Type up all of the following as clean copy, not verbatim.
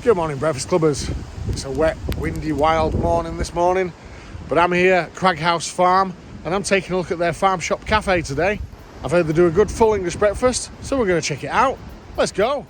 Good morning, Breakfast Clubbers. It's a wet, windy, wild morning this morning, but I'm here at Crag House Farm and I'm taking a look at their farm shop cafe today. I've heard they do a good full English breakfast, so we're going to check it out. Let's go.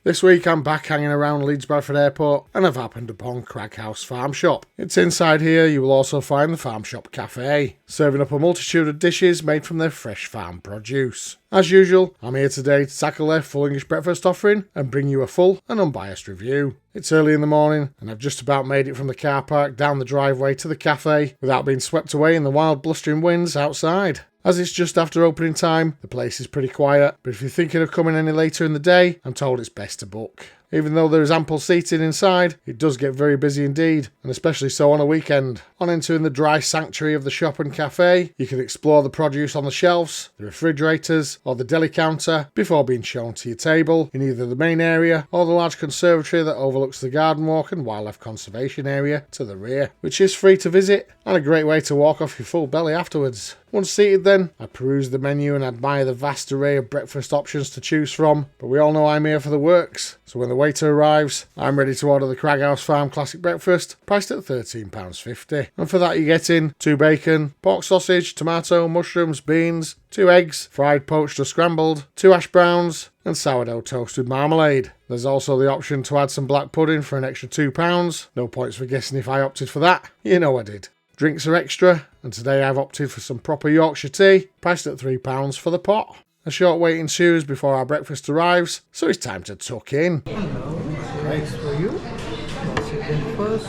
This week I'm back hanging around Leeds Bradford Airport and I've happened upon Crag House Farm Shop. It's inside here you will also find the Farm Shop Café, serving up a multitude of dishes made from their fresh farm produce. As usual, I'm here today to tackle their full English breakfast offering and bring you a full and unbiased review. It's early in the morning and I've just about made it from the car park down the driveway to the cafe without being swept away in the wild blustering winds outside. As it's just after opening time, the place is pretty quiet, but if you're thinking of coming any later in the day, I'm told it's best to book. Even though there is ample seating inside, it does get very busy indeed, and especially so on a weekend. On into the dry sanctuary of the shop and cafe, you can explore the produce on the shelves, the refrigerators, or the deli counter before being shown to your table in either the main area or the large conservatory that overlooks the garden walk and wildlife conservation area to the rear, which is free to visit and a great way to walk off your full belly afterwards. Once seated then, I peruse the menu and admire the vast array of breakfast options to choose from, but we all know I'm here for the works, so when the waiter arrives, I'm ready to order the Crag House Farm Classic Breakfast, priced at £13.50. And for that you get in 2 bacon, pork sausage, tomato, mushrooms, beans, 2 eggs, fried, poached or scrambled, 2 hash browns, and sourdough toast with marmalade. There's also the option to add some black pudding for an extra £2. No points for guessing if I opted for that. You know I did. Drinks are extra, and today I've opted for some proper Yorkshire tea, priced at £3 for the pot. A short wait ensues before our breakfast arrives, so it's time to tuck in. Hello, rice for you. I'll sit in first.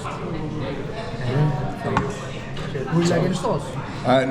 And for you. Would you like any sauce?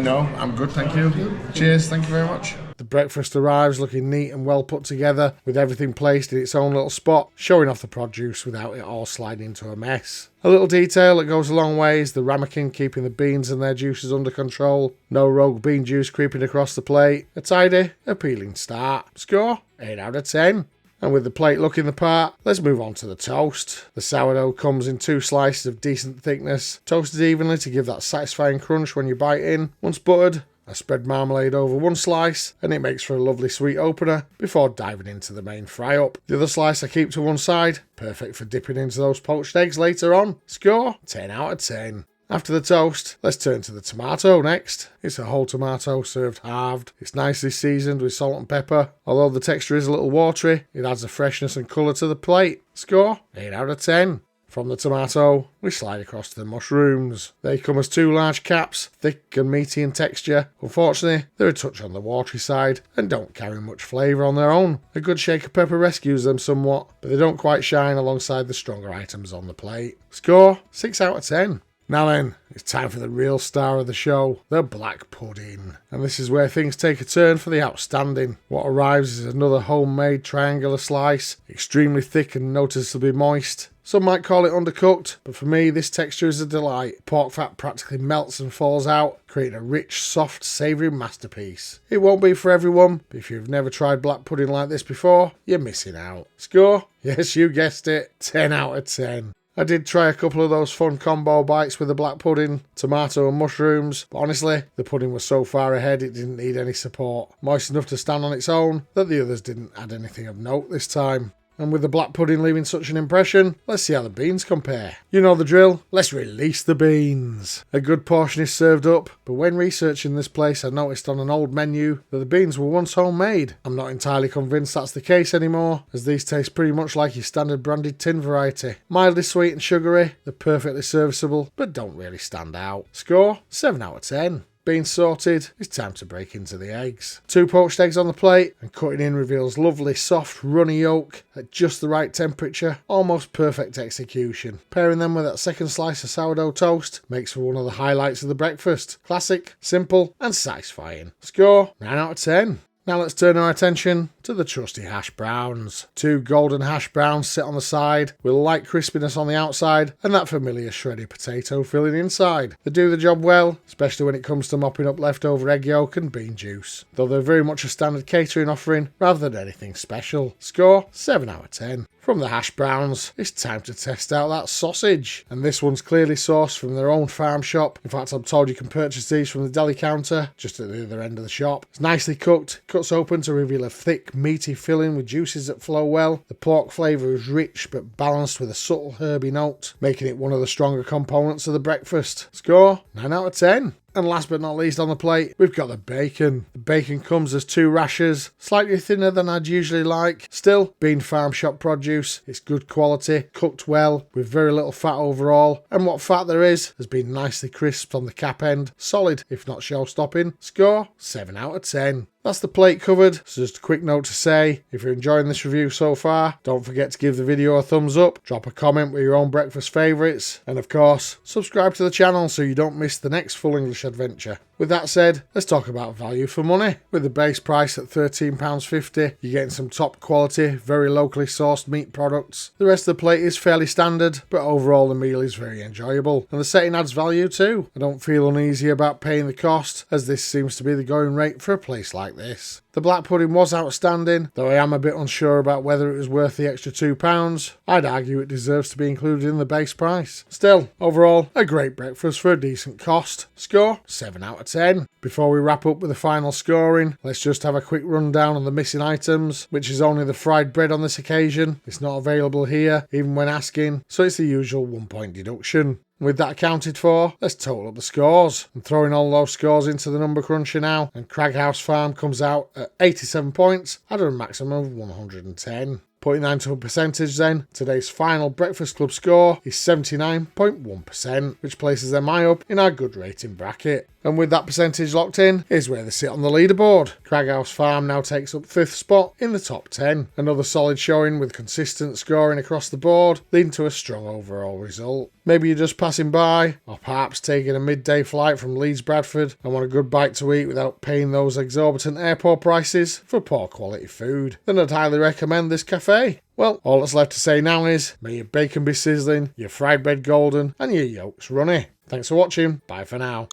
No, I'm good, thank you. Cheers, thank you very much. The breakfast arrives looking neat and well put together, with everything placed in its own little spot, showing off the produce without it all sliding into a mess. A little detail that goes a long way is the ramekin keeping the beans and their juices under control. No rogue bean juice creeping across the plate. A tidy, appealing start. Score? 8 out of 10. And with the plate looking the part, let's move on to the toast. The sourdough comes in 2 slices of decent thickness, toasted evenly to give that satisfying crunch when you bite in. Once buttered, I spread marmalade over 1 slice and it makes for a lovely sweet opener before diving into the main fry up. The other slice I keep to one side, perfect for dipping into those poached eggs later on. Score? 10 out of 10. After the toast, let's turn to the tomato next. It's a whole tomato served halved. It's nicely seasoned with salt and pepper. Although the texture is a little watery, it adds a freshness and colour to the plate. Score? 8 out of 10. From the tomato, we slide across to the mushrooms. They come as 2 large caps, thick and meaty in texture. Unfortunately, they're a touch on the watery side and don't carry much flavour on their own. A good shake of pepper rescues them somewhat, but they don't quite shine alongside the stronger items on the plate. Score? 6 out of 10. Now then, it's time for the real star of the show, the black pudding. And this is where things take a turn for the outstanding. What arrives is another homemade triangular slice, extremely thick and noticeably moist. Some might call it undercooked, but for me this texture is a delight. Pork fat practically melts and falls out, creating a rich, soft, savoury masterpiece. It won't be for everyone, but if you've never tried black pudding like this before, you're missing out. Score? Yes, you guessed it, 10 out of 10. I did try a couple of those fun combo bites with the black pudding, tomato and mushrooms, but honestly, the pudding was so far ahead it didn't need any support. Moist enough to stand on its own, that the others didn't add anything of note this time. And with the black pudding leaving such an impression, let's see how the beans compare. You know the drill, let's release the beans. A good portion is served up, but when researching this place I noticed on an old menu that the beans were once homemade. I'm not entirely convinced that's the case anymore, as these taste pretty much like your standard branded tin variety. Mildly sweet and sugary, they're perfectly serviceable, but don't really stand out. Score? 7 out of 10. Being sorted, it's time to break into the eggs. 2 poached eggs on the plate, and cutting in reveals lovely, soft, runny yolk at just the right temperature, almost perfect execution. Pairing them with that second slice of sourdough toast makes for one of the highlights of the breakfast. Classic, simple, and satisfying. Score? 9 out of 10. Now let's turn our attention to the trusty hash browns. 2 golden hash browns sit on the side with light crispiness on the outside and that familiar shredded potato filling inside. They do the job well, especially when it comes to mopping up leftover egg yolk and bean juice, though they're very much a standard catering offering rather than anything special. Score 7 out of 10. From the hash browns, it's time to test out that sausage. And this one's clearly sourced from their own farm shop. In fact, I'm told you can purchase these from the deli counter, just at the other end of the shop. It's nicely cooked, cuts open to reveal a thick, meaty filling with juices that flow well. The pork flavour is rich but balanced with a subtle herby note, making it one of the stronger components of the breakfast. Score 9 out of 10. And last but not least on the plate, we've got the bacon. The bacon comes as 2 rashers, slightly thinner than I'd usually like. Still, being farm shop produce, it's good quality, cooked well, with very little fat overall. And what fat there is has been nicely crisped on the cap end. Solid, if not show-stopping. Score 7 out of 10. That's the plate covered, so just a quick note to say, if you're enjoying this review so far, don't forget to give the video a thumbs up, drop a comment with your own breakfast favourites, and of course, subscribe to the channel so you don't miss the next full English adventure. With that said, let's talk about value for money. With the base price at £13.50, you're getting some top quality, very locally sourced meat products. The rest of the plate is fairly standard, but overall the meal is very enjoyable, and the setting adds value too. I don't feel uneasy about paying the cost, as this seems to be the going rate for a place like this. The black pudding was outstanding, though I am a bit unsure about whether it was worth the extra £2. I'd argue it deserves to be included in the base price. Still, overall, a great breakfast for a decent cost. Score 7 out of 10. Before we wrap up with the final scoring, let's just have a quick rundown on the missing items, which is only the fried bread on this occasion. It's not available here, even when asking, so it's the usual 1 point deduction. With that accounted for, let's total up the scores. I'm throwing all those scores into the number cruncher now, and Crag House Farm comes out at 87 points out of a maximum of 110. Putting that into a percentage then, today's final Breakfast Club score is 79.1%, which places them high up in our good rating bracket. And with that percentage locked in, here's where they sit on the leaderboard. Crag House Farm now takes up 5th spot in the top 10. Another solid showing with consistent scoring across the board, leading to a strong overall result. Maybe you're just passing by, or perhaps taking a midday flight from Leeds, Bradford, and want a good bite to eat without paying those exorbitant airport prices for poor quality food. Then I'd highly recommend this cafe. Well, all that's left to say now is, may your bacon be sizzling, your fried bread golden, and your yolks runny. Thanks for watching, bye for now.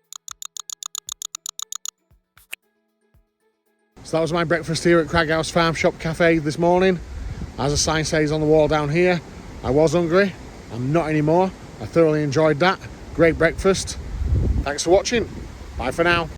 So that was my breakfast here at Crag House Farm Shop Café this morning. As the sign says on the wall down here, I was hungry, I'm not anymore. I thoroughly enjoyed that. Great breakfast. Thanks for watching, bye for now.